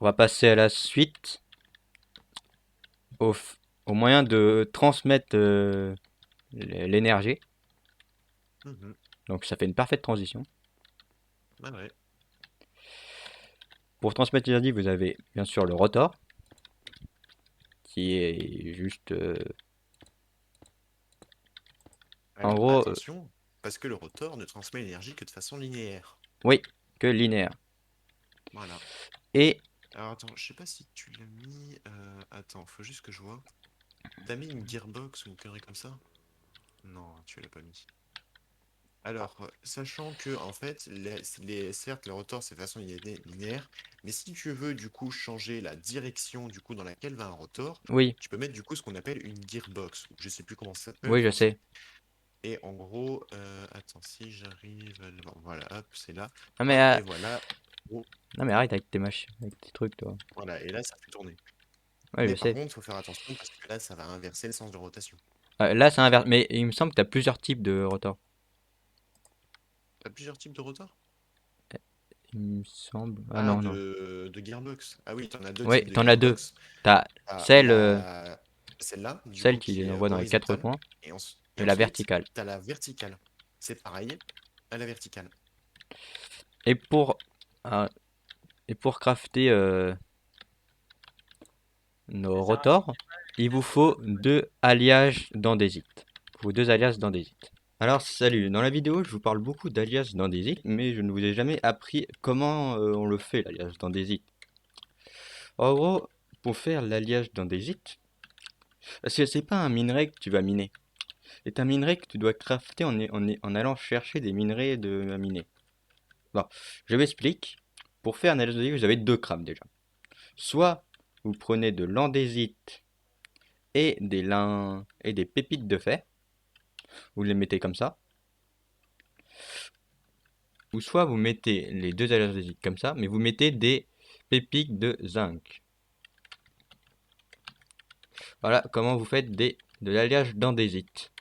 On va passer à la suite, au, au moyen de transmettre l'énergie. Mhm. Donc ça fait une parfaite transition. Ah ouais. Pour transmettre l'énergie, vous avez bien sûr le rotor, qui est juste... en Alors gros, attention, parce que le rotor ne transmet l'énergie que de façon linéaire. oui, que linéaire. Voilà. Et Alors attends, je sais pas si tu l'as mis. Attends, faut juste que je vois. T'as mis une gearbox ou une connerie comme ça? Non, tu l'as pas mis. Alors, sachant que en fait, certes, le rotor c'est de façon linéaire, mais si tu veux du coup changer la direction du coup dans laquelle va un rotor, oui, tu peux mettre du coup ce qu'on appelle une gearbox. Je sais plus comment ça s'appelle en oui, je français. sais. Et en gros, attends, si j'arrive à le voir, voilà, hop, c'est là, Non mais, hop, et voilà. Oh, non mais hmm, arrête avec tes machines, avec tes trucs, toi. voilà, et là ça fait tourner. Ouais, je Mais par sais. contre, il faut faire attention parce que là, ça va inverser le sens de rotation. Là, c'est inverse. Mais il me semble que tu as plusieurs types de rotor. T'as plusieurs types de rotor? Il me semble. Ah Ah, non, non. de gearbox. Ah oui, t'en as deux Oui, types de t'en as deux. gearbox. T'as T'as celle, celle-là, du celle coup, qui qui les est envoie dans les quatre horizontale, coins, et et la ensuite, verticale. t'as la verticale. C'est pareil à la verticale. Et pour, euh, et pour crafter nos Mais ça rajoute rotors, pas la il vous vitesse de faut deux alliages d'andésite. Il faut deux alias d'andésite. Alors salut, dans la vidéo je vous parle beaucoup d'alias d'andésite, mais je ne vous ai jamais appris comment on le fait l'alias d'andésite. En gros, pour faire l'alliage d'andésite, parce que c'est pas un minerai que tu vas miner, c'est un minerai que tu dois crafter en allant chercher des minerais à miner. Bon, je m'explique. Pour faire un alliage d'andésite, vous avez deux crames déjà. Soit vous prenez de l'andésite et des pépites de fer, vous les mettez comme ça, ou soit vous mettez les deux allergésiques comme ça, mais vous mettez des pépites de zinc. Voilà comment vous faites de l'alliage d'andésite.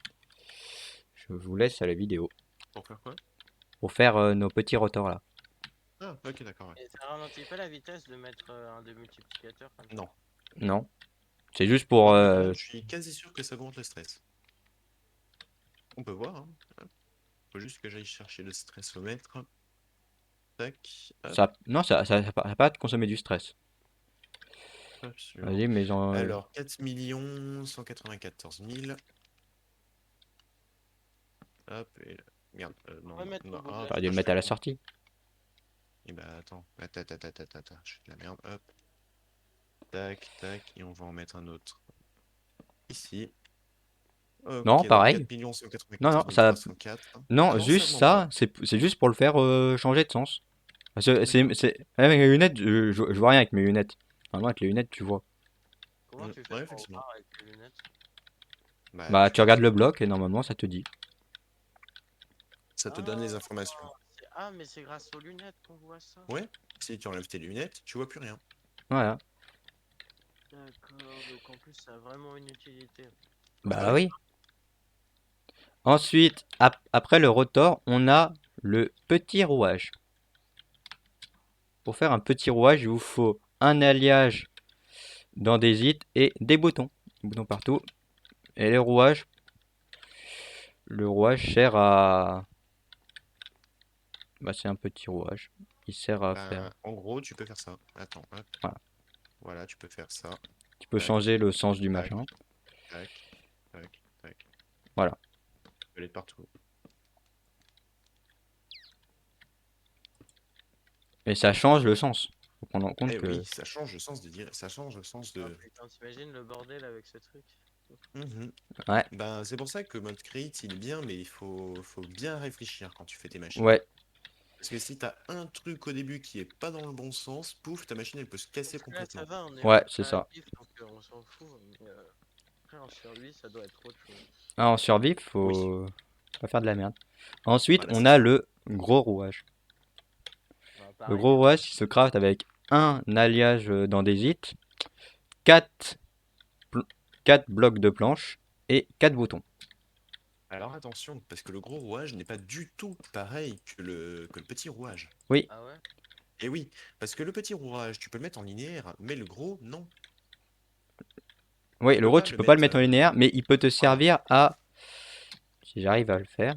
Je vous laisse à la vidéo Pour faire quoi? pour faire nos petits rotors là. Ah, ok, d'accord, ouais. Et ça ralentit pas la vitesse de mettre un démultiplicateur comme ça. Non. Non, c'est juste pour... Quoique non, je suis quasi sûr que ça augmente le stress. On peut voir, hein. Hop. Faut juste que j'aille chercher le stressomètre. Tac, hop, ça, non, ça va pas te consommer du stress. hop, suivant. Vas-y, mais Alors, 4 194 000. Hop, et là. Merde, On non, va non, mettre au non, bout de la hop, t'aurais dû le je mettre fais à la con. sortie. Et bah attends, attends, je fais de la merde, hop, tac, tac, et on va en mettre un autre ici. Non, Ok, donc pareil. 4 194 Non, non, 304. Ah non, non, ça juste augmente pas. ça, c'est juste pour le faire changer de sens. Parce que D'accord. avec mes lunettes, je vois rien avec mes lunettes. Normalement, avec les lunettes, tu vois. Comment tu fais Ouais, pour effectivement. voir avec tes lunettes? Bah, Bah, tu tu regardes cliques, le bloc et normalement, ça te dit. ça te donne les Ah, informations. ah, mais c'est grâce aux lunettes qu'on voit ça. Ouais, si tu enlèves tes lunettes, tu vois plus rien. Voilà. D'accord, donc en plus ça a vraiment une utilité. Bah Bah oui. oui. Ensuite, après le rotor, on a le petit rouage. Pour faire un petit rouage, il vous faut un alliage d'andésite et des boutons. Des boutons partout. Et le rouage sert à... Bah, c'est un petit rouage. Il sert à faire... Ben, en gros, tu peux faire ça. Attends, hop. Voilà. Voilà, tu peux faire ça. Tu peux Tac, changer le sens du tac, machin. tac, tac, tac. Voilà. Tu peux aller de partout. Et ça change le sens. Faut prendre en compte Eh que... oui, ça change le sens de dire, ça change le sens Ah de. putain, t'imagines le bordel avec ce truc? Mhm. Ouais. Ben, c'est pour ça que mode create, il est bien, mais il faut bien réfléchir quand tu fais tes machines. Ouais. Parce que si t'as un truc au début qui est pas dans le bon sens, pouf, ta machine elle peut se casser Parce que là ça complètement. va, on est Ouais, en c'est ça. créatif donc on s'en fout. Mais après en survie ça doit être autre chose. Ah, en survie, Oui, faut pas faire de la merde. Ensuite, voilà, on c'est a ça. le gros rouage. Bah, Le pareil, gros hein. rouage, il se craft avec un alliage d'andésite, 4 blocs de planche et 4 boutons. Alors attention, parce que le gros rouage n'est pas du tout pareil que le petit rouage. Oui, Ah ouais? Et oui, parce que le petit rouage, tu peux le mettre en linéaire, mais le gros, non. Oui, Tu le peux gros, pas tu le peux pas le mettre. mettre en linéaire, mais il peut te Voilà. servir à... Si j'arrive à le faire.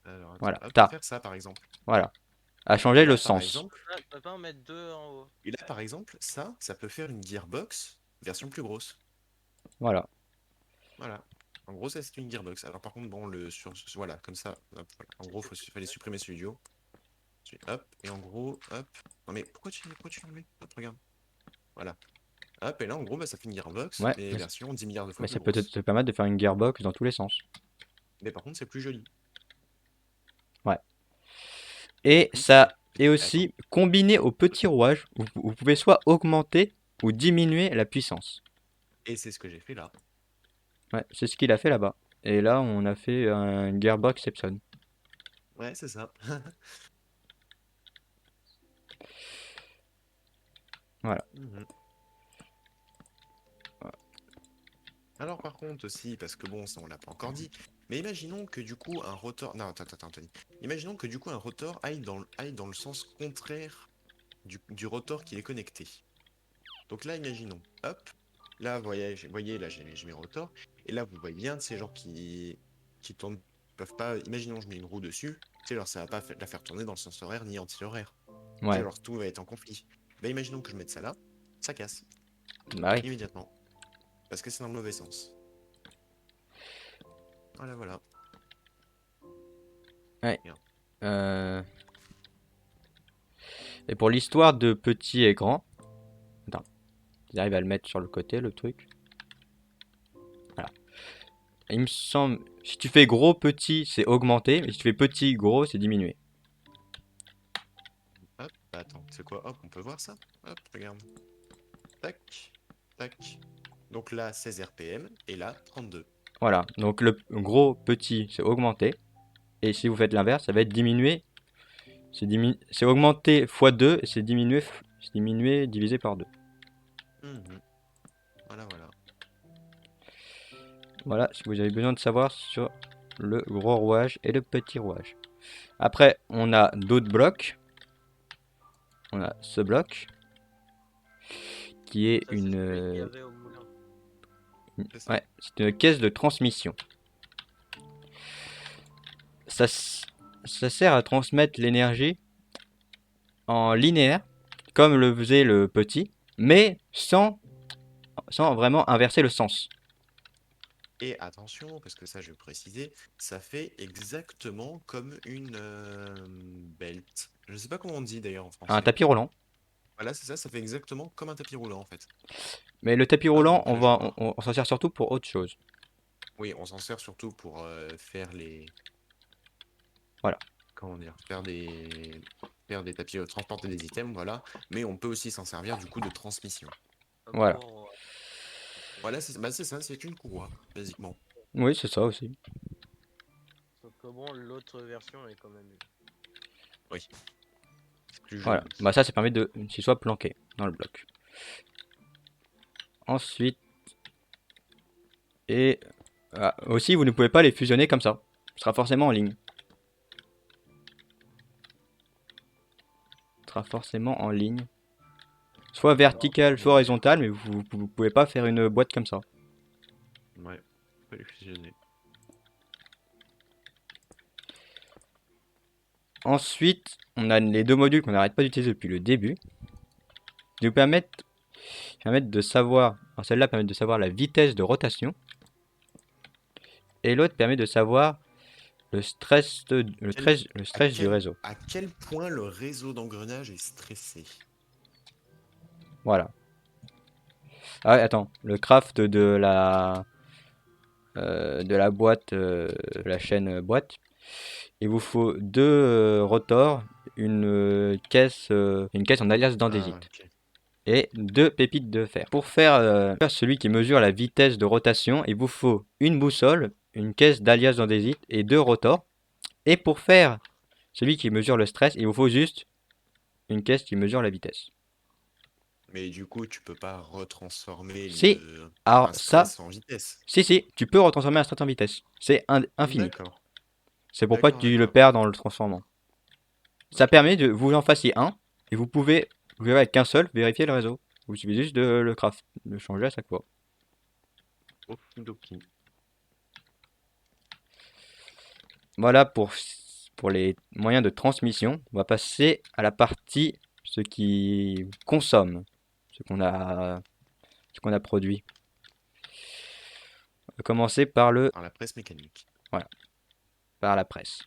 Alors, attends, Voilà, hop, à t'as. faire ça, par exemple. Voilà. À Et changer le là, par sens. exemple, Ah, tu peux pas en mettre deux en haut. ça peut faire une gearbox version plus grosse. Voilà. Voilà. En gros, ça, c'est une gearbox. Alors, par contre, bon, voilà, comme ça. Hop, voilà. En gros, fallait supprimer ce studio. Hop, et en gros, hop. Non, mais pourquoi tu l'as enlevé? Hop, regarde. Voilà. Hop, et là, en gros, bah, ça fait une gearbox, Ouais, mais version 10 milliards de fois mais plus ça peut te, grosse. te permettre de faire une gearbox dans tous les sens. Mais par contre, c'est plus joli. Ouais. Et du Et coup, ça est Attends. aussi combiné au petit rouage. Vous pouvez soit augmenter ou diminuer la puissance. Et c'est ce que j'ai fait là. Ouais, c'est ce qu'il a fait là-bas. Et là, on a fait un gearbox Epson. Ouais, c'est ça. Voilà. Mhm. Alors par contre aussi, parce que bon, ça on l'a pas encore dit, mais imaginons que du coup un rotor... Non, attends, Anthony. Imaginons que du coup un rotor aille dans le sens contraire du rotor qui est connecté. Donc là, imaginons, hop, là, voyez là, j'ai mes rotors, et là, vous voyez bien, ces gens qui tournent, peuvent pas... Imaginons, je mets une roue dessus, tu sais, alors ça va pas la faire tourner dans le sens horaire ni anti-horaire. Tu sais, Ouais. alors tout va être en conflit. Bah imaginons que je mette ça là, ça casse, Bah oui. immédiatement, parce que c'est dans le mauvais sens. Voilà, voilà. Ouais. Regarde. Et pour l'histoire de petit et grand. Attends. J'arrive à le mettre sur le côté, le truc. Voilà. Il me semble... Si tu fais gros, petit, c'est augmenté. Mais si tu fais petit, gros, c'est diminué. Hop, bah attends, c'est quoi? Hop, on peut voir ça? Hop, regarde. Tac, tac. Donc là, 16 RPM, et là, 32. Voilà. Donc le gros, petit, c'est augmenté. Et si vous faites l'inverse, ça va être diminué. C'est augmenté x 2 et c'est diminué divisé par 2. Mhm. Voilà, voilà. Voilà, si vous avez besoin de savoir sur le gros rouage et le petit rouage. Après, on a d'autres blocs. On a ce bloc qui est Ça, c'est celui qu'il y avait au moulin. C'est ça. ouais, c'est une caisse de transmission. Ça, ça sert à transmettre l'énergie en linéaire, comme le faisait le petit, mais sans vraiment inverser le sens. Et attention, parce que ça, je vais préciser, ça fait exactement comme une belt. Je ne sais pas comment on dit d'ailleurs en Un français. tapis roulant. Voilà, c'est ça, ça fait exactement comme un tapis roulant en fait. Mais le tapis Hop, roulant, donc là, je vais voir. on s'en sert surtout pour autre chose. Oui, on s'en sert surtout pour faire les... Voilà. Comment dire? Faire des tapis, transporter des items, voilà. Mais on peut aussi s'en servir du coup de transmission. Un Voilà. courant, ouais. Voilà, c'est ça, c'est une courroie, basiquement. Oui, c'est ça aussi. Sauf que bon, l'autre version est quand même mieux. Oui, c'est plus Voilà. joli. Bah ça permet de qu'il soit planqué dans le bloc. Ensuite, et aussi, vous ne pouvez pas les fusionner comme ça. Ce sera forcément en ligne. Ce sera forcément en ligne. Soit vertical, soit horizontal, mais vous pouvez pas faire une boîte comme ça. Ouais, on peut les fusionner. Ensuite, on a les deux modules qu'on n'arrête pas d'utiliser depuis le début. Qui nous permettent de savoir, alors celle-là permet de savoir la vitesse de rotation. Et l'autre permet de savoir le stress, le stress du réseau. À quel point le réseau d'engrenage est stressé? Voilà. Ah, attends, le craft de la boîte, la chaîne boîte. Il vous faut deux rotors, une caisse en alias d'andésite. Ok. Et deux pépites de fer. Pour faire celui qui mesure la vitesse de rotation, il vous faut une boussole, une caisse d'alias d'andésite et deux rotors. Et pour faire celui qui mesure le stress, il vous faut juste une caisse qui mesure la vitesse. Mais du coup, tu peux pas retransformer Si, alors un ça, stress en vitesse. si, tu peux retransformer un stress en vitesse. C'est infini. D'accord. C'est pour pas que tu le D'accord. perds dans le transformant. Ça Ok. permet de vous en fassiez un, Et vous pouvez, vous verrez avec qu'un seul, vérifier le réseau. Il suffit juste de le craft, de changer à chaque fois. Okidoki. Voilà pour les moyens de transmission. On va passer à la partie ce qui consomme, ce qu'on a produit. On va commencer par Par la presse mécanique. par la presse.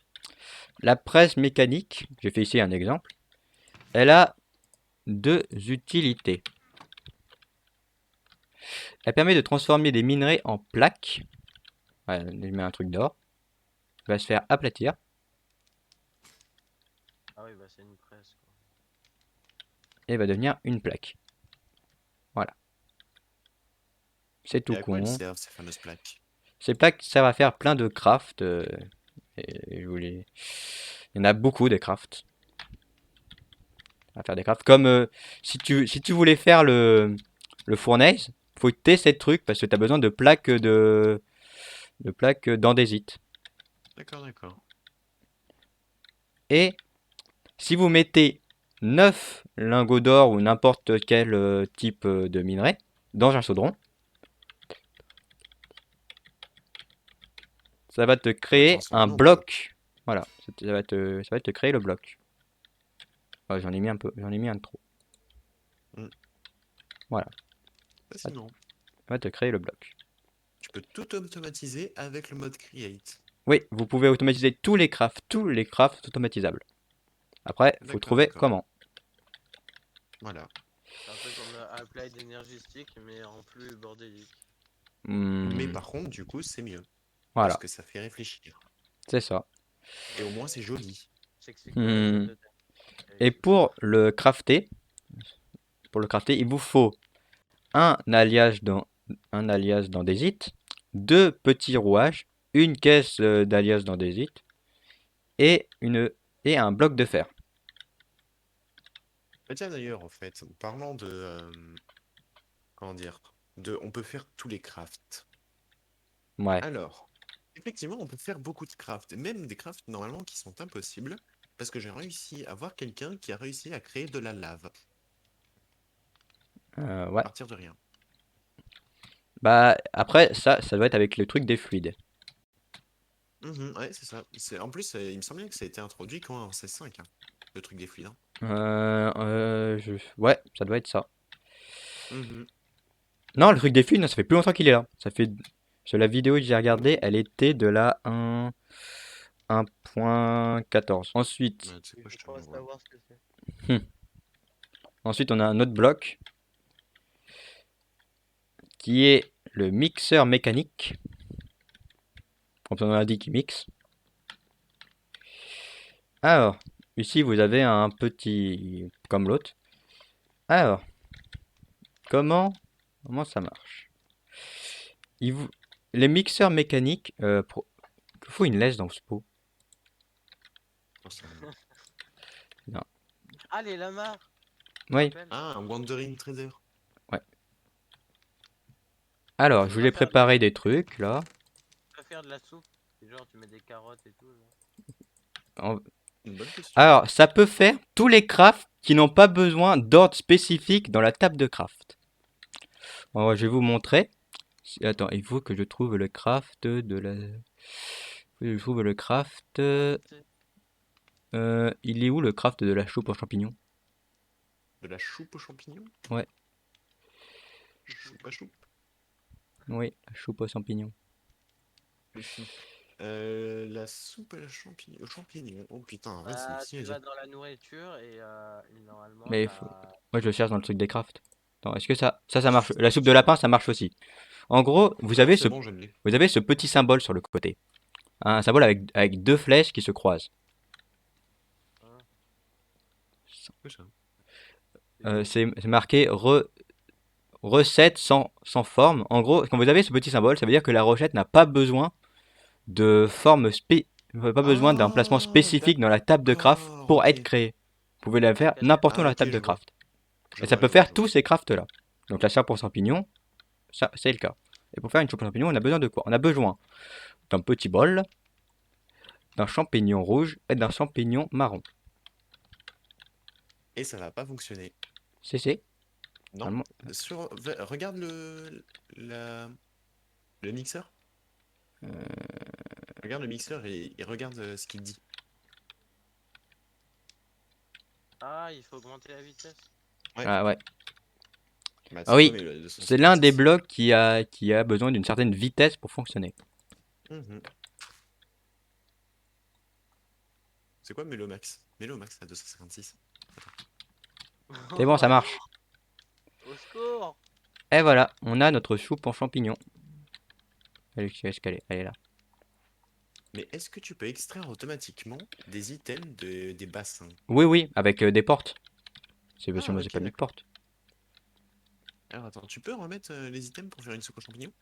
La presse mécanique, j'ai fait ici un exemple, elle a deux utilités. Elle permet de transformer des minerais en plaques. Ouais, je mets un truc d'or. Il va se faire aplatir. Ah oui, bah c'est une presse, quoi. Et va devenir une plaque. Voilà. C'est Et tout à quoi elles con. servent ces fameuses plaques? Ces plaques servent à faire plein de crafts. Et il y en a beaucoup des crafts. À faire des crafts. Comme si tu voulais faire le fournaise, faut que tu aies ces trucs parce que tu as besoin de plaques d'andésite. D'accord, d'accord. Et si vous mettez 9 lingots d'or ou n'importe quel type de minerai dans un chaudron, ça va te créer un transformer en bloc. Voilà, ça va te créer le bloc. Ouais, j'en ai mis un peu, j'en ai mis un de trop. Voilà, Fascinant. ça va te créer le bloc. Tu peux tout automatiser avec le mode Create. Oui, vous pouvez automatiser tous les crafts automatisables. Après, faut D'accord, trouver d'accord. comment. Voilà. C'est un peu comme Applied Energy Stick, mais en plus bordélique. Mais Hmm, par contre, du coup, c'est mieux. voilà, Parce que ça fait réfléchir. c'est ça. Et au moins, c'est joli. C'est quoi la Hmm, zone de terre Et pour le crafter, il vous faut un un alias d'andésite, deux petits rouages, une caisse d'alias d'andésite et et un bloc de fer. Bah, tiens, d'ailleurs, en fait, parlant de... comment dire? On peut faire tous les crafts. Ouais. Alors, effectivement, on peut faire beaucoup de crafts. Même des crafts, normalement, qui sont impossibles. Parce que j'ai réussi à voir quelqu'un qui a réussi à créer de la lave. Ouais. À partir de rien. Bah après ça doit être avec le truc des fluides. Ouais, c'est ça. En plus, il me semble bien que ça a été introduit quand en CS5, hein, le truc des fluides, hein. Ouais, ça doit être ça. Mhm. Non, le truc des fluides, non, ça fait plus longtemps qu'il est là. Ça fait sur la vidéo que j'ai regardée, elle était de la 1.14. Ensuite, Ouais, tu sais Oui, quoi, je je te crois l'envoie. savoir ce que c'est. ensuite on a un autre bloc qui est le mixeur mécanique. Comme son nom l'indique, il mixe. Alors, ici vous avez un petit comme l'autre. Alors, comment ça marche? Il vous... Les mixeurs mécaniques, il faut une laisse dans ce pot. J'en sais rien. Non. Ah, les lamas! Je me Oui. rappelle. Ah, un Wandering Trader. Ouais. Alors, Tu je peux voulais pas faire préparer des trucs là. tu peux faire de la soupe. C'est genre, tu mets des carottes et tout. Genre. En- Une bonne question. Alors, ça peut faire tous les crafts qui n'ont pas besoin d'ordre spécifique dans la table de craft. Alors, je vais vous montrer. Attends, il faut que je trouve le craft de la. Je trouve le craft. Il est où le craft de la soupe aux champignons? De la choupe aux champignons? Ouais, Choupe à choupe. oui, la soupe aux champignons. La soupe à la aux champignons. Oh putain, ouais, c'est Bah, difficile tu à dire. vas dans la nourriture et normalement, Mais t'as. moi je le cherche dans le truc des crafts. Attends, est-ce que ça marche? La soupe de lapin, ça marche aussi. En gros, Non, c'est bon, je l'ai. vous avez ce petit symbole sur le côté. Un symbole avec deux flèches qui se croisent. Hein, Oui, ça. C'est marqué recette sans forme. En gros, quand vous avez ce petit symbole, ça veut dire que la recette n'a pas besoin de forme pas besoin d'un placement Ah, spécifique dans la table de craft d'accord, pour ok. être créée. Vous pouvez la faire n'importe où dans Ah, la ok, table de je vois. craft. Je Et ça vois, peut je vois, faire je tous vois. ces crafts là. Donc la chair pour champignons, ça c'est le cas. Et pour faire une soupe aux champignons, on a besoin de quoi? On a besoin d'un petit bol, d'un champignon rouge et d'un champignon marron. et ça va pas fonctionner. CC. Non. Normalement. Regarde le mixeur. Regarde le mixeur et regarde ce qu'il dit. Ah, il faut augmenter la vitesse. Ouais. Ah ouais. Bah, Ah c'est quoi, oui, mais le c'est l'un des 256. blocs qui a besoin d'une certaine vitesse pour fonctionner. Mhm. C'est quoi Melomax? Melomax à 256. C'est bon, ça marche. Au secours! Et voilà, on a notre soupe en champignons. Est-ce qu'elle est? Elle est là. Mais est-ce que tu peux extraire automatiquement des items des bassins? Oui, oui, avec des portes. Ah, Sinon, j'ai ok, pas mis de d'accord. porte. Alors attends, tu peux remettre les items pour faire une soupe aux champignons?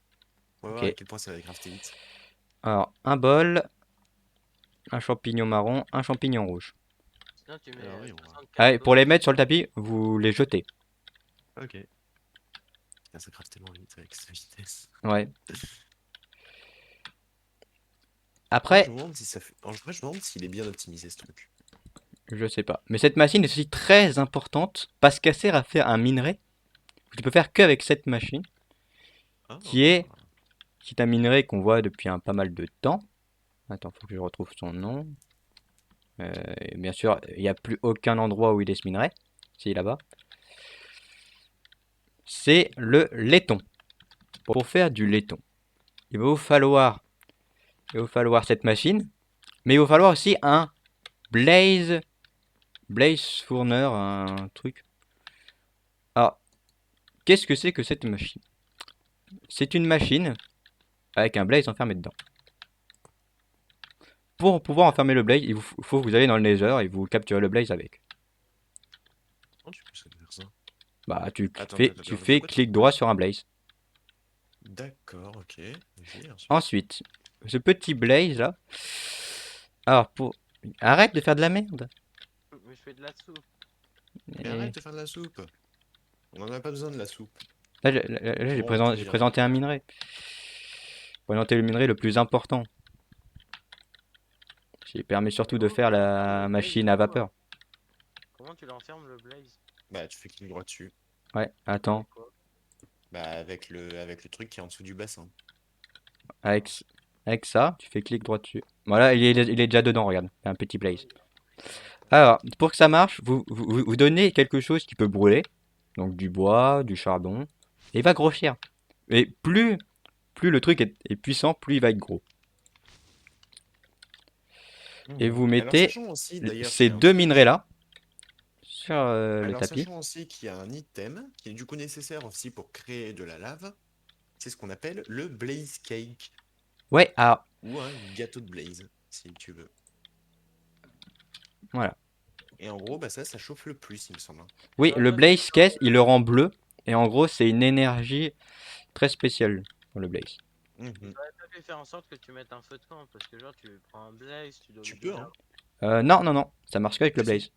On va voir à Ok. quel point ça va crafter vite. Alors, un bol, un champignon marron, un champignon rouge. Sinon, tu mets Alors oui, on va. 64 Allez, pour blocs. les mettre sur le tapis, vous les jetez. Ok. Putain, ça craft tellement vite avec cette vitesse. Ouais. En vrai, je Après, me demande si ça fait... En vrai, je me demande s'il est bien optimisé ce truc. je sais pas. Mais cette machine est aussi très importante parce qu'elle sert à faire un minerai que tu peux faire qu'avec cette machine, Ah, qui est, qui est un minerai qu'on voit depuis un pas mal de temps. Attends, faut que je retrouve son nom. Et bien sûr, il n'y a plus aucun endroit où il est ce minerai. C'est là-bas. C'est le laiton. Pour faire du laiton, il va vous falloir, cette machine, mais il va vous falloir aussi un blaze, fourneur, un truc. Alors, qu'est-ce que c'est que cette machine? C'est une machine avec un blaze enfermé dedans. Pour pouvoir enfermer le blaze, il faut que vous allez dans le nether et vous capturez le blaze avec. comment tu peux faire ça? Bah, Attends, attends, tu attends, de fais quoi tu clic me droit parles? sur un blaze. D'accord, ok. Vas-y, ensuite. Ensuite, ce petit blaze là. Alors, arrête de faire de la merde. Mais je fais de la soupe. Mais Et arrête de faire de la soupe. On en a pas besoin de la soupe. là, C'est bon, on peut j'ai virer. présenté un minerai. Présenter le minerai le plus important. Qui permet surtout de Comment faire tu enfermes la le blaze machine du à coup? vapeur. Comment tu l'enfermes le blaze? Bah, tu fais clic droit dessus. Ouais, attends. Avec quoi? Bah, avec le truc qui est en dessous du bassin. Avec, avec ça, tu fais clic droit dessus. Voilà, il est déjà dedans, regarde. Il y a un petit blaze. D'accord. Alors, pour que ça marche, vous donnez quelque chose qui peut brûler. Donc du bois, du charbon. Et il va grossir. Et plus le truc est puissant, plus il va être gros. Et vous Alors, mettez sachant aussi, d'ailleurs, ces qu'il y a un deux minerais truc. là sur le Alors, tapis. sachant aussi qu'il y a un item qui est du coup nécessaire aussi pour créer de la lave. C'est ce qu'on appelle le blaze cake. Ouais, alors Ou un gâteau de blaze, si tu veux. voilà. Et en gros, bah ça chauffe le plus, il me semble, hein. Oui, J'aurais le pas fait blaze case, il le rend bleu. Et en gros, c'est une énergie très spéciale pour le blaze. Mhm. j'aurais pas pu faire en sorte que tu mettes un feu de camp parce que genre tu prends un blaze, tu dois Tu lui peux, donner hein. Non, non, non, ça marche qu'avec le Si, si. blaze.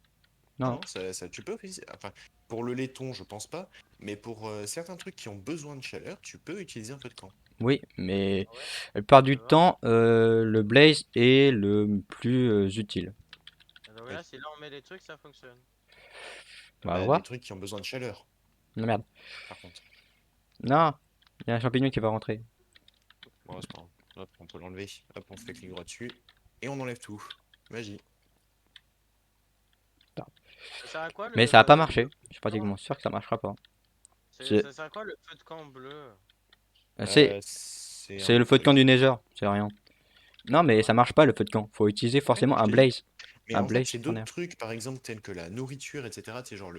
Non, Non, non, tu peux. Enfin, pour le laiton, je pense pas. Mais pour certains trucs qui ont besoin de chaleur, tu peux utiliser un feu de camp. oui, mais Ah ouais, la plupart je du vais voir. temps, le blaze est le plus utile. Et donc Oui. là, si là on met des trucs, ça fonctionne. On va Bah, voir. des trucs qui ont besoin de chaleur, Non, merde. par contre. Non, il y a un champignon qui va rentrer. Bon, c'est pas grave. Hop, on peut l'enlever. Hop, on fait clic droit dessus. Et on enlève tout. Magie. Ça sert à quoi Mais ça va pas le marcher. Je suis camp? pratiquement sûr que ça marchera pas. C'est Ça sert à quoi le feu de camp bleu? c'est C'est c'est un le feu de camp du truc. Nether, c'est rien. Non, Ah mais ouais? ça marche pas le feu de camp. Faut utiliser Ouais, forcément je te dis. Mais un en fait, blaze c'est sur d'autres nerf. trucs, par exemple, tels que la nourriture, etc. Tu sais, genre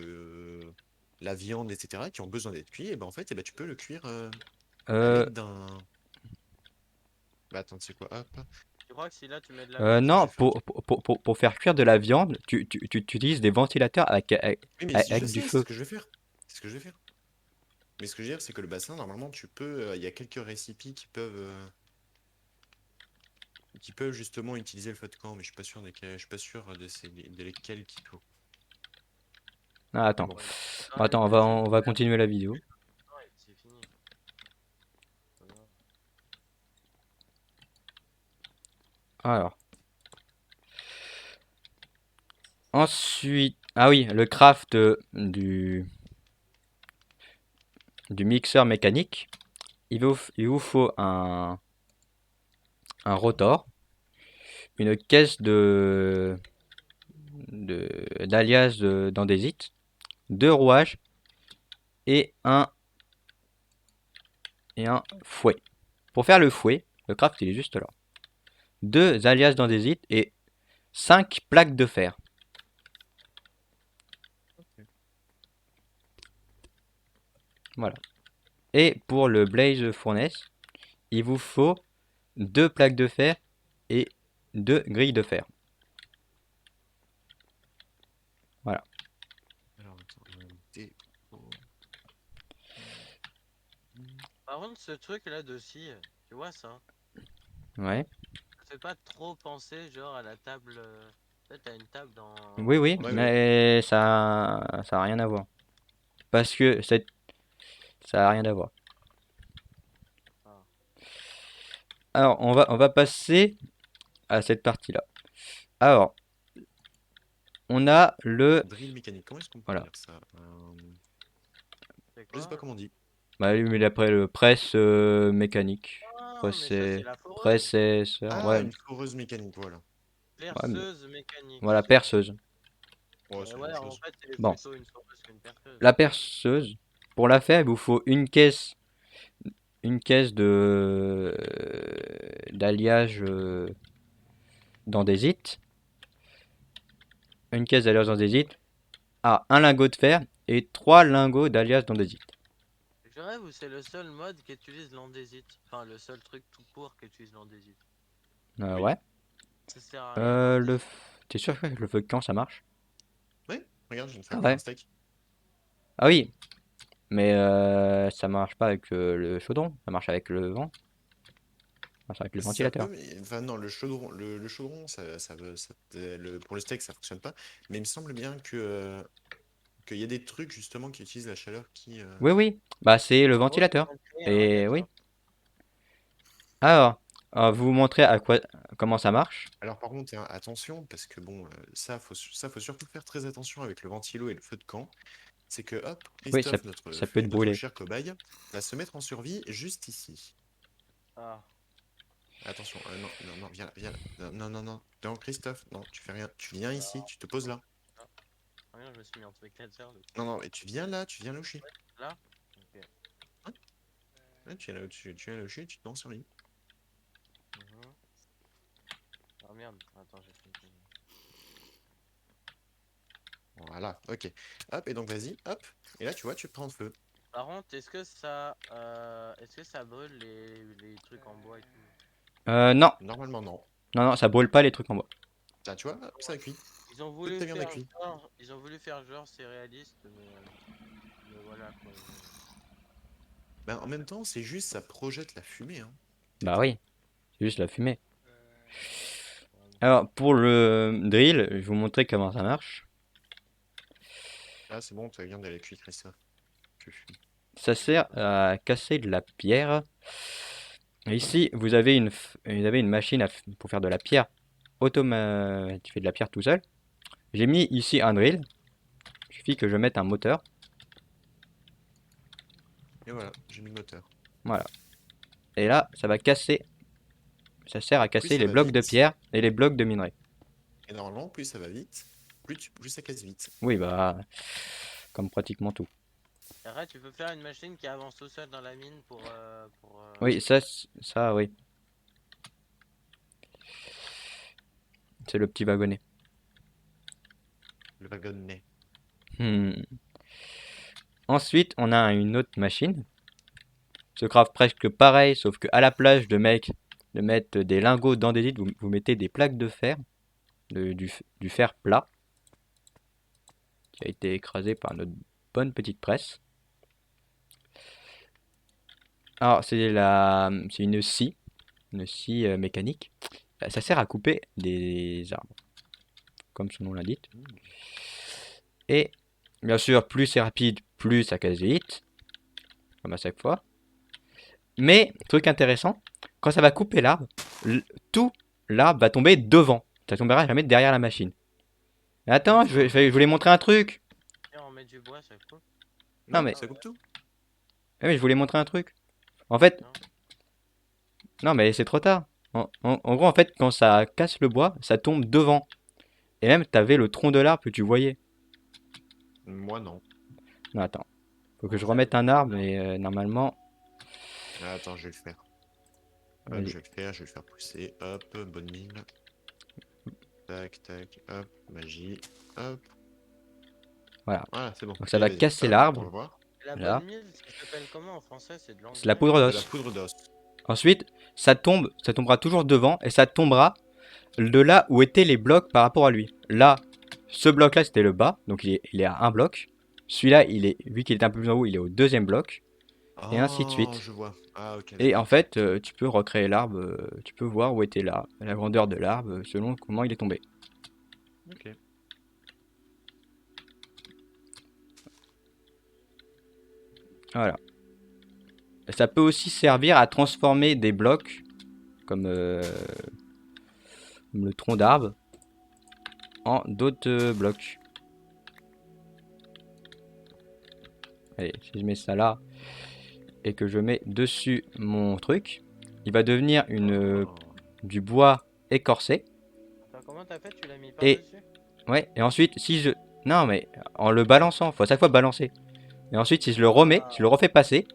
la viande, etc., qui ont besoin d'être cuits. Et ben en fait, tu peux le cuire à Euh, l'aide d'un. Bah attends, tu sais quoi? Hop. Tu crois que si là tu mets de la viande, Ce que ça je non, vais faire. pour faire cuire de la viande, tu utilises des ventilateurs Oui, mais si je avec du sais, c'est feu. ce que je vais faire. C'est ce que je vais faire. Mais ce que je veux dire, c'est que le bassin, normalement, tu peux. Il y a quelques récipients qui peuvent justement utiliser le feu de camp, mais je suis pas sûr je suis pas sûr de lesquels qu'il faut. Ah, Mais attends. bon. Ouais, Bon, dans les attends, blaze, on va continuer la vidéo. ouais, c'est fini. Voilà. Alors, ensuite, Ah oui, le craft du mixeur mécanique. Il vous faut un rotor, une caisse d'alias d'andésite, deux rouages et un fouet. Pour faire le fouet, le craft il est juste là. Deux alias d'andésite et 5 plaques de fer. Voilà. Et pour le blaze furnace, il vous faut deux plaques de fer et deux grilles de fer. Voilà. Alors, attends, dépôt. Par contre, ce truc là dessus, tu vois ça? Ouais. Ça fait pas trop penser genre à la table. Tu sais, t'as une table dans. Oui, oui, Ouais, ouais. mais ça a rien à voir. Parce que ça a rien à voir. Ah. Alors, on va passer à cette partie-là. Alors, on a le... Drill mécanique. Comment est-ce qu'on peut Voilà. dire ça? C'est Je sais pas quoi? comment on dit. Bah, lui, mais après le presse mécanique. Ah, mais ça c'est la foreuse. Presseur, Ah, ouais, une foreuse mécanique, voilà. ouais, Perceuse mécanique. voilà, perceuse. Ouais, c'est la même Ouais, en chose. fait, c'est Bon, plutôt une foreuse qu'une perceuse. la perceuse, pour la faire, il vous faut une caisse d'alliage d'andésite, une caisse d'alliage d'andésite, un lingot de fer et trois lingots d'alliage d'andésite. Je rêve ou c'est le seul mode qui utilise l'andésite. Enfin, le seul truc tout court qui utilise l'andésite. Oui. Ouais. Ça sert à rien l'andésite. T'es sûr que le feu de camp ça marche? Ouais, regarde, je viens de Ah faire un ouais. steak. Ah oui, mais ça marche pas avec le chaudron, ça marche avec le vent, ça marche avec le Ça ventilateur. peut, enfin non, le chaudron, pour le steak, ça fonctionne pas. Mais il me semble bien qu'il y a des trucs justement qui utilisent la chaleur qui. Oui, oui, bah c'est le Oh, ils ventilateur. ont créé un Et oui. radiateur. Alors, vous vous montrer comment ça marche. Alors par contre, hein, attention, parce que bon, ça faut surtout faire très attention avec le ventilo et le feu de camp. C'est que hop, Oui, ça, Christophe, ça peut te notre brûler. cher cobaye, va se mettre en survie juste ici. Ah, Attention, non, non, non, viens, viens, non, non, non, non, non, Christophe, non, tu fais rien, tu viens ici, tu te poses là. ah. Rien, je me suis mis entre 4 heures. Non, non, et tu viens là aussi. Là? Ok. Ouais, tu viens là, tu viens là aussi, tu te mets en survie. Mhm. Ah merde, attends, j'ai fait une... Voilà, ok. Hop, et donc vas-y, hop, et là tu vois, tu prends le feu. Par contre, est-ce que ça brûle les trucs en bois et tout? Non, Normalement, non. non, non, ça brûle pas les trucs en bois. Là, tu vois, hop, ça a cuit. Ils ont Toute voulu ta viande a faire cuit. genre, c'est réaliste, mais voilà quoi. Ben, en même temps, c'est juste, ça projette la fumée, hein. C'est Bah tout. oui, c'est juste la fumée. Alors, pour le drill, je vais vous montrer comment ça marche. Là, c'est bon, ta viande, elle est cuite, Christophe. Tu fuis. Ça sert à casser de la pierre. Ici, vous avez une machine pour faire de la pierre tu fais de la pierre tout seul. J'ai mis ici un drill. Il suffit que je mette un moteur. Et voilà, j'ai mis le moteur. Voilà. Et là, ça va casser. Ça sert à Plus casser ça les va blocs de vite, pierre et les blocs de minerai. et normalement, plus ça va vite, plus ça casse vite. Oui, bah, comme pratiquement tout. Et après, tu peux faire une machine qui avance tout seul dans la mine Oui, ça, oui. C'est le petit wagonnet. Le wagonnet. Hmm. Ensuite, on a une autre machine. Se craft presque pareil, sauf que à la place de mettre des lingots d'andésite, vous mettez des plaques de fer, du fer plat, qui a été écrasé par notre bonne petite presse. Alors, c'est une scie mécanique. Ça sert à couper des arbres, comme son nom l'indique. Et bien sûr, plus c'est rapide, plus ça casse vite, comme à chaque fois. Mais, truc intéressant, quand ça va couper l'arbre, tout l'arbre va tomber devant. Ça tombera jamais derrière la machine. Attends, je voulais montrer un truc. Tiens, on met du bois, ça coupe. Non, mais- ça coupe tout. Ah oui, je voulais montrer un truc. En fait, Tiens. non, mais c'est trop tard. En gros, en fait, quand ça casse le bois, ça tombe devant. Et même, t'avais le tronc de l'arbre que tu voyais. Moi, non. Non, attends. Faut que Comment je ça, remette le un tronc arbre, d'arbre? mais attends, Ah, attends, je vais le faire. Hop, vas-y. je vais le faire, je vais le faire pousser. Hop, bonne mine. Tac, tac, hop, magie. Hop. Voilà. Voilà, c'est bon. Donc ça Et va vas-y, casser hop, l'arbre. on va voir. La Là. bonne mine, ça s'appelle comment en français? C'est de C'est la l'engrais? poudre De la d'os. poudre d'os. Ensuite, ça tombera toujours devant et ça tombera de là où étaient les blocs par rapport à lui. Là, ce bloc-là, c'était le bas, donc il est à un bloc. Celui-là, vu qu'il est un peu plus en haut, il est au deuxième bloc, et ainsi de Oh, suite. je vois. Ah, ok, Et en d'accord. fait, tu peux recréer l'arbre, tu peux voir où était la grandeur de l'arbre, selon comment il est tombé. Ok. Voilà. Et ça peut aussi servir à transformer des blocs, comme le tronc d'arbre, en d'autres blocs. Allez, si je mets ça là, et que je mets dessus mon truc, il va devenir Oh. du bois écorcé. Attends, comment t'as fait? Tu l'as mis Et par-dessus? ouais, et ensuite si je non mais en le balançant, faut à chaque fois balancer. Et ensuite si je le remets, je le refais passer,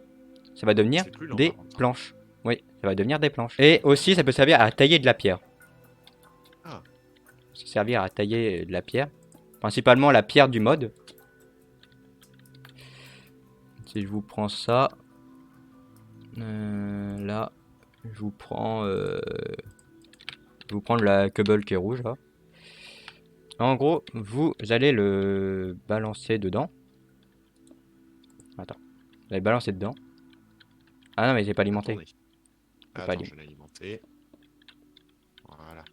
ça va devenir C'est plus lent, des par contre. planches. Oui, ça va devenir des planches. Et aussi ça peut servir à tailler de la pierre. Ah. Ça peut servir à tailler de la pierre, principalement la pierre du mode. Si je vous prends ça, là, je vous prends la cobble qui est rouge là. En gros, vous allez le balancer dedans. Attends, vous allez balancer dedans. Ah non, mais j'ai pas Ça a alimenté. tourné. J'ai pas Attends, alim- je vais l'alimenter. Voilà.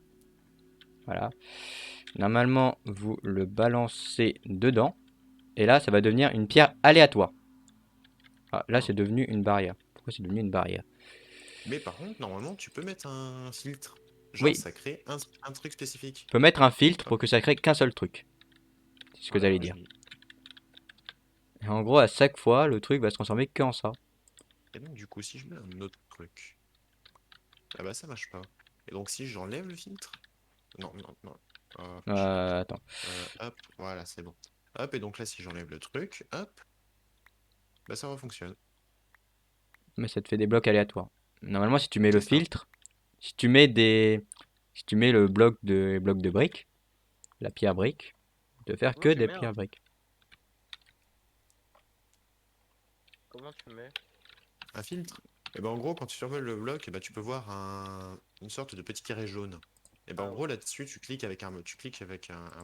Voilà. Normalement, vous le balancez dedans. Et là, ça va devenir une pierre aléatoire. Ah, là, Ah. c'est devenu une barrière. Pourquoi c'est devenu une barrière? Mais par contre, normalement, tu peux mettre un filtre. Genre, Oui, ça crée un truc spécifique. on peut mettre un filtre pour que ça crée qu'un seul truc. C'est ce que Voilà, j'allais moi, j'ai dire. mis. Et en gros, à chaque fois, le truc va se transformer qu'en ça. Et donc, du coup, si je mets un autre truc, ah bah ça marche pas. Et donc, si j'enlève le filtre, non, non, non. Attends. Hop, voilà, c'est bon. Hop, et donc là, si j'enlève le truc, hop, bah ça refonctionne. Mais ça te fait des blocs aléatoires. Normalement, si tu mets le C'est ça. filtre, si tu mets si tu mets le bloc de briques, la pierre brique, de faire que Comment tu des mets pierres briques. Comment tu mets? Un filtre. Et ben en gros, quand tu survoles le bloc, et ben, tu peux voir une sorte de petit carré jaune. Et ben en Ah gros, ouais. là-dessus, tu cliques avec un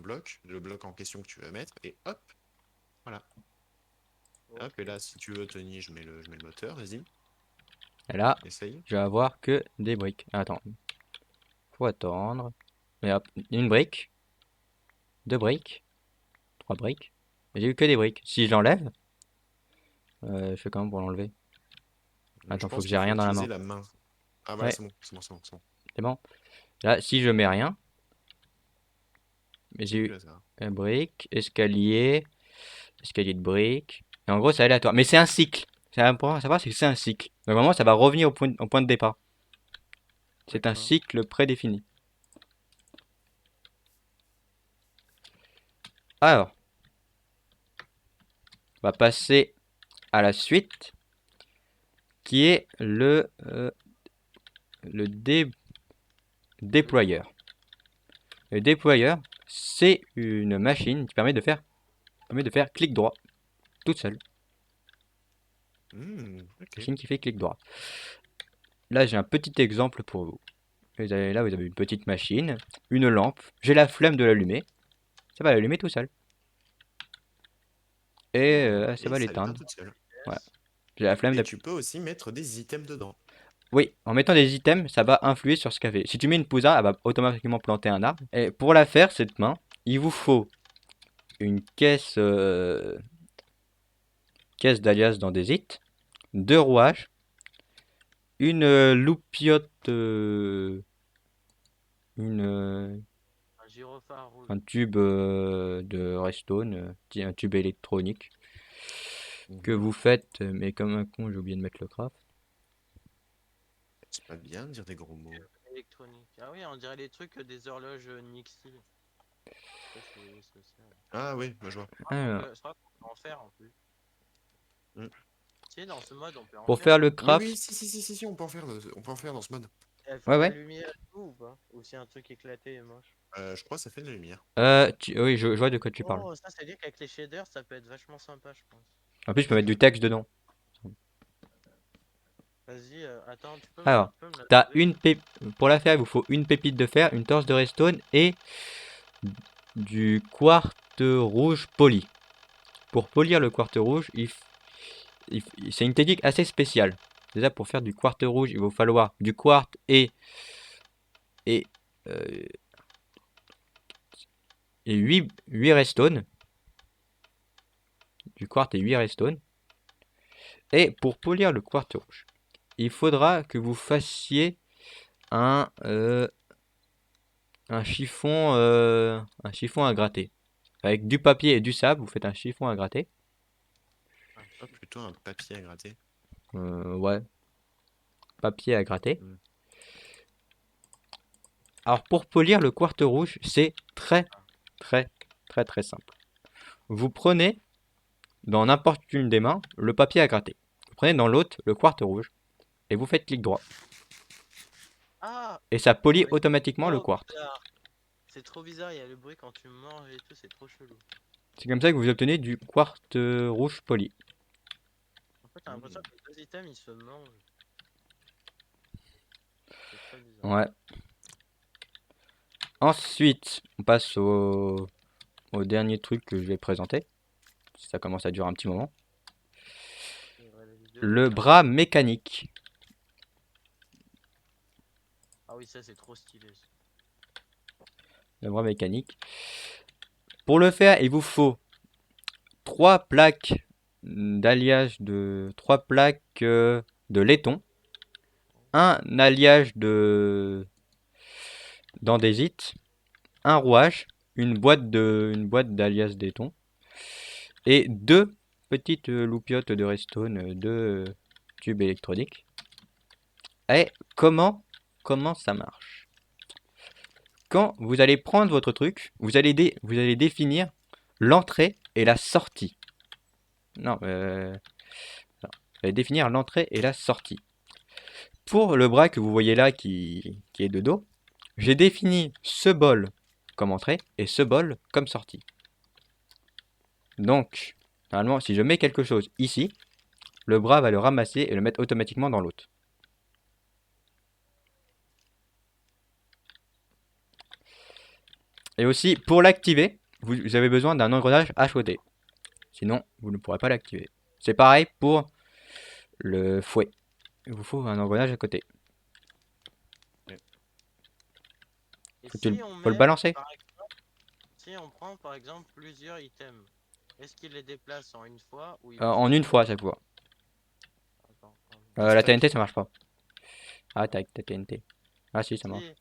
bloc, le bloc en question que tu veux mettre, et hop, voilà. Hop, et Ok. là, si tu veux, Tony, je mets le moteur, vas-y, Et là, essaye. je vais avoir que des briques. Attends, faut attendre. Et hop, une brique, deux briques, trois briques. Et j'ai eu que des briques. Si je l'enlève, je fais comment pour l'enlever? Je Attends, faut pense que j'ai qu'il faut rien dans la utiliser main. la main. Ah voilà, Ouais, c'est bon, c'est bon, c'est bon, c'est bon. c'est bon. Là, si je mets rien, mais j'ai C'est eu plus là, ça. un brique, escalier, escalier de briques. Et en gros, c'est aléatoire. Mais c'est un cycle. C'est important à savoir, c'est que c'est un cycle. Donc normalement, ça va revenir au point de départ. C'est un D'accord. cycle prédéfini. Alors, on va passer à la suite, qui est le déployeur. Le déployeur, c'est une machine qui permet de faire clic droit, toute seule. Ok. Machine qui fait clic droit. Là, j'ai un petit exemple pour vous. Là, vous avez une petite machine, une lampe. J'ai la flemme de l'allumer. Ça va l'allumer tout seul. Et ça Et va ça l'éteint l'éteindre. toute seule. Voilà. Yes. J'ai la flemme Et de... tu peux aussi mettre des items dedans. Oui, en mettant des items, ça va influer sur ce qu'elle fait. Si tu mets une pousa, elle va automatiquement planter un arbre. Et pour la faire, cette main, il vous faut une caisse d'alias d'andésite, deux rouages, une loupiote, une, Un gyrophare. au phare rouge. un tube de redstone, un tube électronique que Mhm. vous faites, mais comme un con, j'ai oublié de mettre le craft. C'est pas bien de dire des gros mots. Électronique. Ah oui, on dirait les trucs des horloges Nixie. Ça, c'est ça. Ah oui, moi je vois. Alors, Je crois qu'on peut en faire en plus. Mm. Tu sais, dans ce mode, on peut en pour faire. faire le Oui, oui, craft, si, on peut en faire, on peut en faire dans ce mode. Elle fait ouais, de la ouais. lumière et tout ou pas? Ou c'est un truc éclaté et moche? Je crois que ça fait de la lumière. Oui, je vois de quoi tu parles. Oh, ça, c'est dire qu'avec les shaders, ça peut être vachement sympa, je pense. En plus, je peux mettre du texte dedans. Vas-y, attends, Alors, tu peux me la t'as trouver? une pour la faire, il vous faut une pépite de fer, une torche de redstone et du quartz rouge poli. Pour polir le quartz rouge, c'est une technique assez spéciale. Déjà, pour faire du quartz rouge, il va falloir du quartz et, euh, et 8 redstone. Du quartz et 8 redstone. Et pour polir le quartz rouge, il faudra que vous fassiez un chiffon à gratter. Avec du papier et du sable, vous faites un chiffon à gratter. Ah, plutôt un papier à gratter. Ouais, papier à gratter. Mm. Alors pour polir le quartz rouge, c'est très très très très simple. Vous prenez dans n'importe une des mains le papier à gratter. Vous prenez dans l'autre le quartz rouge et vous faites clic droit. Ah! Et ça polit Mais c'est automatiquement le trop quartz. bizarre. C'est trop bizarre, il y a le bruit quand tu manges et tout, c'est trop chelou. C'est comme ça que vous obtenez du quartz rouge poli. En fait, t'as l'impression Mm. que les deux items ils se mangent. C'est très bizarre. Ouais. Ensuite, on passe au dernier truc que je vais présenter. Ça commence à durer un petit moment. C'est vrai, la vidéo Le dure 15. bras mécanique. Ah oui, ça c'est trop stylé. Ça. Le bras mécanique. Pour le faire, il vous faut 3 plaques d'alliage de 3 plaques de laiton, un alliage de d'andésite, un rouage, une boîte d'alliage de laiton et deux petites loupiottes de redstone, deux tubes électroniques. Et comment ça marche? Quand vous allez prendre votre truc, vous allez définir l'entrée et la sortie. Non, vous allez définir l'entrée et la sortie. Pour le bras que vous voyez là qui est de dos, j'ai défini ce bol comme entrée et ce bol comme sortie. Donc, normalement, si je mets quelque chose ici, le bras va le ramasser et le mettre automatiquement dans l'autre. Et aussi, pour l'activer, vous avez besoin d'un engrenage HOT. Sinon, vous ne pourrez pas l'activer. C'est pareil pour le fouet. Il vous faut un engrenage à côté. Et Faut si on faut le met, balancer. par exemple, si on prend par exemple plusieurs items, est-ce qu'il les déplace en une fois ou il va En une chaque fois à chaque fois. Attends, Un La stack. TNT, ça marche pas. Ah, ta TNT. Ah si, ça marche. Si.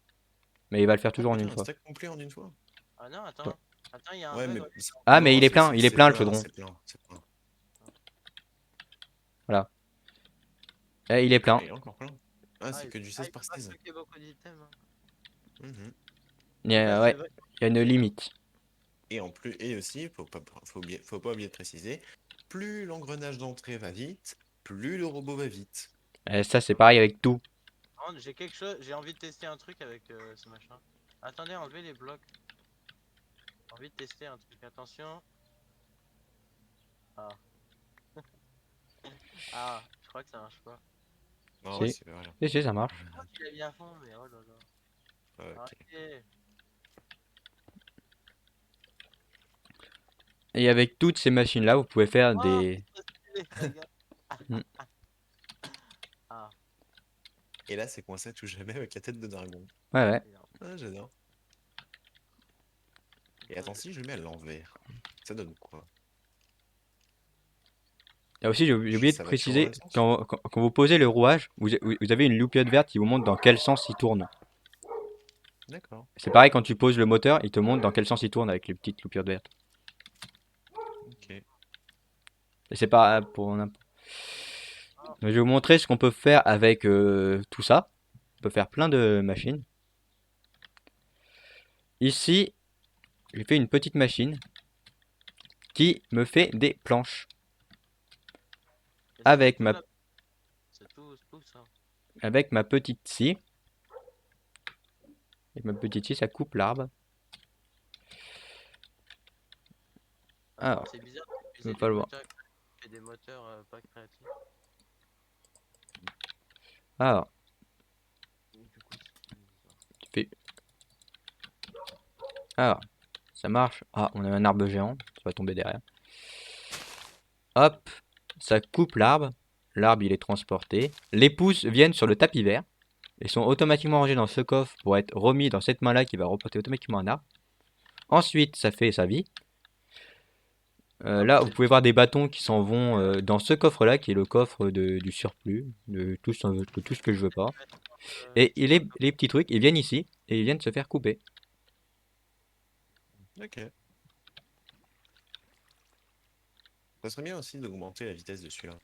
Mais il va le faire Oh toujours en une putain, un fois. stack complet en une fois. Ah non, Attends. attends. Attends, il y a un Ouais, bug. mais Ah, mais non, il est c'est plein le plein, chaudron. c'est plein, c'est plein. Voilà. Eh, il est plein. Ah, il est encore plein. Ah, c'est que du 16 il par peut pas 16. stocker beaucoup d'items. Hein. Mhm. Ouais, C'est vrai. il y a une limite. Et en plus, et aussi, faut pas oublier de préciser, plus l'engrenage d'entrée va vite, plus le robot va vite. Et ça, c'est pareil avec tout. J'ai quelque chose, j'ai envie de tester un truc avec ce machin. Attendez, enlevez les blocs. J'ai envie de tester un truc. Attention. Ah. Ah, je crois que ça marche pas. Non, ouais, Si, c'est vrai. si, ça marche. Je crois qu'il a mis à fond, mais oh là là. Ok. Arrêtez. Et avec toutes ces machines-là, vous pouvez faire Oh, des... c'est stylé, regarde. Hmm. Ah, Et là, c'est coincé à tout jamais avec la tête de dragon. Ouais, ouais. merde. Ah, j'adore. Et attends, si je le mets à l'envers, ça donne quoi? Et aussi, j'ai oublié de Ça va toujours dans le préciser, même sens? quand vous posez le rouage, vous avez une loupiote verte qui vous montre dans quel sens il tourne. D'accord. C'est pareil, quand tu poses le moteur, il te montre dans quel sens il tourne avec les petites loupiottes vertes. Ok. Et c'est pas pour n'importe. Je vais vous montrer ce qu'on peut faire avec tout ça. On peut faire plein de machines. Ici, j'ai fait une petite machine qui me fait des planches Et ça fait avec tout ma, là. C'est tout ça. avec ma petite scie. Et ma petite scie, ça coupe l'arbre. Alors, C'est bizarre il va d'utiliser des falloir. moteurs et des moteurs pas créatifs. Alors, Du coup, c'est bizarre. tu fais. Alors, ça marche. Ah, on a un arbre géant. Ça va tomber derrière. Hop, ça coupe l'arbre. L'arbre, il est transporté. Les pousses viennent sur le tapis vert. Et sont automatiquement rangés dans ce coffre pour être remis dans cette main-là qui va reporter automatiquement un arbre. Ensuite, ça fait sa vie. Ah ouais, Là, vous c'est pouvez voir des bâtons qui s'en vont dans ce coffre-là, qui est le coffre du surplus, de tout ce que je veux pas. Et c'est quoi comme. les petits trucs, ils viennent ici et ils viennent se faire couper. Ok. Ça serait bien aussi d'augmenter la vitesse de celui-là,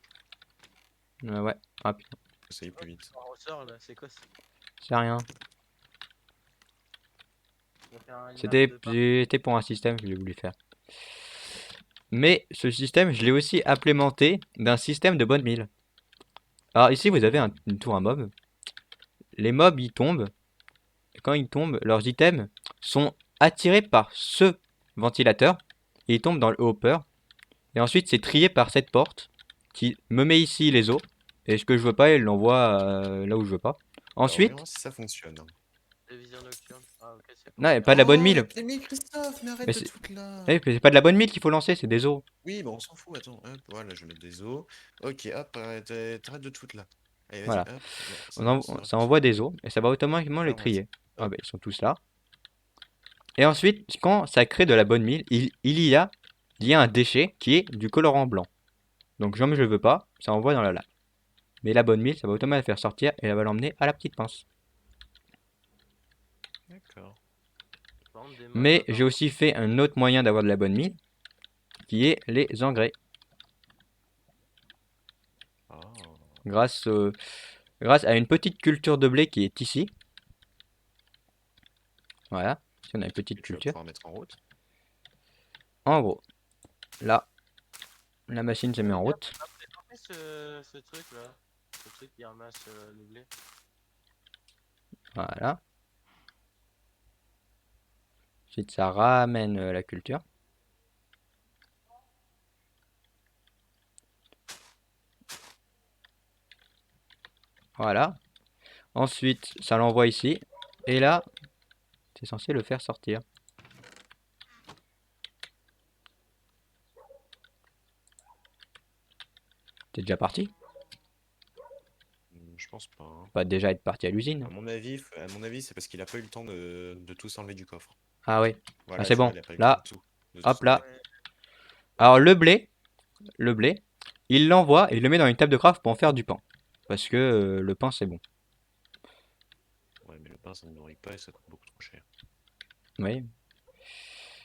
Ouais. Ah putain, pour que ça aille plus vite. On ressort là, c'est quoi ça? c'est rien. On va faire une map C'était de pas. c'était pour un système que j'ai voulu faire. Mais ce système, je l'ai aussi implémenté d'un système de bonne mille. Alors ici, vous avez une tour à mobs. Les mobs, ils tombent. Et quand ils tombent, leurs items sont attirés par ce ventilateur. Et ils tombent dans le hopper. Et ensuite, c'est trié par cette porte qui me met ici les os. Et ce que je veux pas, elle l'envoie là où je veux pas. Alors, on Ensuite, verra si ça fonctionne. De vision nocturne. Ah ok, c'est non, bon. et pas de la bonne mille. Mais Christophe, mais Mais arrête de c'est tout là. c'est pas de la bonne mille qu'il faut lancer, c'est des os. Oui, bon, on s'en fout, attends. Hop, voilà, je vais mettre des os. Ok, hop, t'arrêtes de tout là. Allez, vas-y, Voilà. hop. Ouais, ça devrait Ça envoie fonctionner. des os et ça va automatiquement les Alors, vas-y. trier. Ah Hop. ben, ils sont tous là. Et ensuite, quand ça crée de la bonne mille, il y a un déchet qui est du colorant blanc. Donc, comme je ne veux pas, ça envoie dans la lave. Mais la bonne mille, ça va automatiquement la faire sortir et elle va l'emmener à la petite pince. D'accord. Par contre, des modes Mais j'ai apparemment. aussi fait un autre moyen d'avoir de la bonne mille, qui est les engrais. Ah. Grâce, grâce à une petite culture de blé qui est ici. Voilà, ici on a une petite Et tu vas culture. pouvoir mettre en route. En gros, là, la machine se met en route. Après ce truc là. Ce truc qui ramasse le blé. Voilà. Ensuite, ça ramène la culture. Voilà. Ensuite, ça l'envoie ici. Et là, c'est censé le faire sortir. T'es déjà parti? Je pense pas, hein. Pas déjà être parti à l'usine. À mon avis, c'est parce qu'il a pas eu le temps de tout s'enlever du coffre. Ah oui. Ah Voilà, c'est tu vois, bon. il a pas eu le temps Là, de tout hop là. s'enlever. Ouais. Alors le blé, il l'envoie et il le met dans une table de craft pour en faire du pain. Parce que le pain c'est bon. Ouais, mais le pain, ça ne nourrit pas et ça coûte beaucoup trop cher. Oui.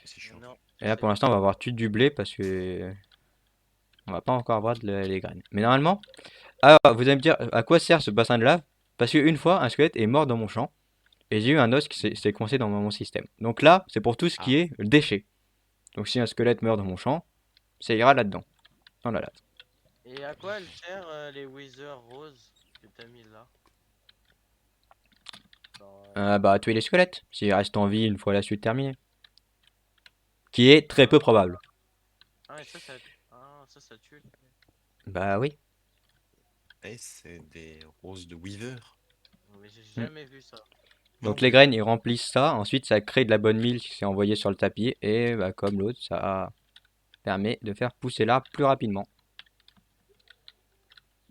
C'est chiant. Non, Et là pour l'instant on va avoir tout du blé parce que on va pas encore avoir les graines. Mais normalement, alors vous allez me dire à quoi sert ce bassin de lave? Parce qu'une fois un squelette est mort dans mon champ et j'ai eu un os qui s'est coincé dans mon système. Donc là c'est pour tout ce qui Ah, est déchets. Donc si un squelette meurt dans mon champ, ça ira là-dedans, dans la lave. et à quoi elle sert les Wither roses que t'as mis là? Genre, Bah tuer les squelettes, s'ils restent en vie une fois la suite terminée. Qui est très peu probable. Ah, et ça tue. Bah oui. et c'est des roses de Weaver. Mais j'ai Mm. jamais vu ça. Non Donc les plus. graines, ils remplissent ça. Ensuite, ça crée de la bonne mille qui s'est envoyée sur le tapis. Et bah, comme l'autre, ça permet de faire pousser l'arbre plus rapidement.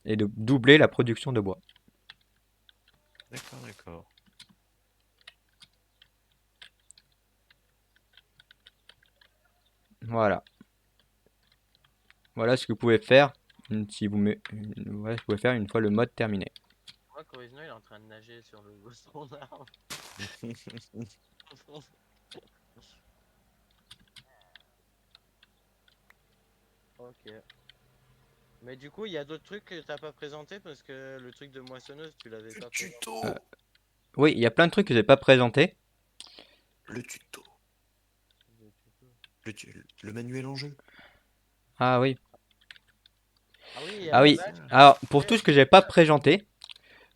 Et de doubler la production de bois. D'accord, d'accord. Voilà. Voilà ce que vous pouvez faire si vous voilà ce que vous pouvez faire une fois le mode terminé. vois qu'Horizon il est en train de nager sur le son arbre. Ok. Mais du coup, il y a d'autres trucs que t'as pas présenté parce que le truc de moissonneuse, tu l'avais Le pas présenté. tuto! Oui, il y a plein de trucs que j'ai pas présentés. Le tuto! Le manuel en jeu. Ah oui. Ah oui, il y a Ah la oui. badge. Alors, pour tout ce que j'ai pas présenté,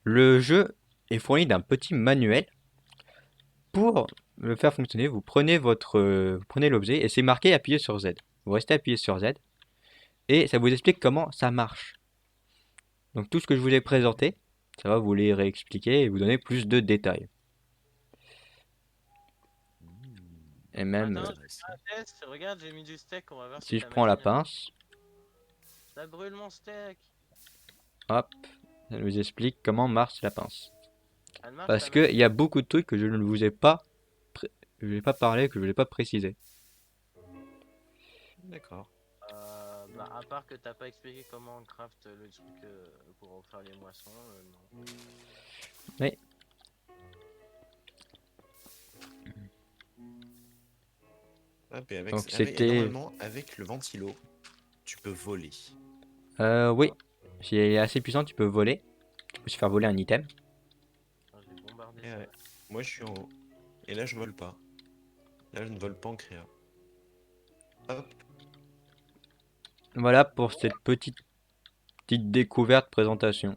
le jeu est fourni d'un petit manuel. Pour le faire fonctionner, vous prenez l'objet et c'est marqué appuyez sur Z. Vous restez appuyé sur Z et ça vous explique comment ça marche. Donc tout ce que je vous ai présenté, ça va vous les réexpliquer et vous donner plus de détails. Et même Attends, je vais Intéressant. faire un test. Regarde, j'ai mis du steak. On va voir si si je ta prends la machine. pince, Ça brûle mon steak. hop, ça vous explique comment marche la pince. Elle marche ta Parce qu'il machine. y a beaucoup de trucs que je ne vous ai pas, je n'ai pas parlé, que je n'ai pas précisé. D'accord. Bah, à part que t'as pas expliqué comment on craft le truc pour faire les moissons, non. Oui. Hop, et Donc et c'était, normalement, avec le ventilo, tu peux voler. oui, si elle est assez puissant, tu peux voler, tu peux se faire voler un item. Attends, je vais bombarder Et ça. ouais. Moi, je suis en haut. Et là, je vole pas. Là, je ne vole pas en créa. Hop. Voilà pour cette petite découverte présentation.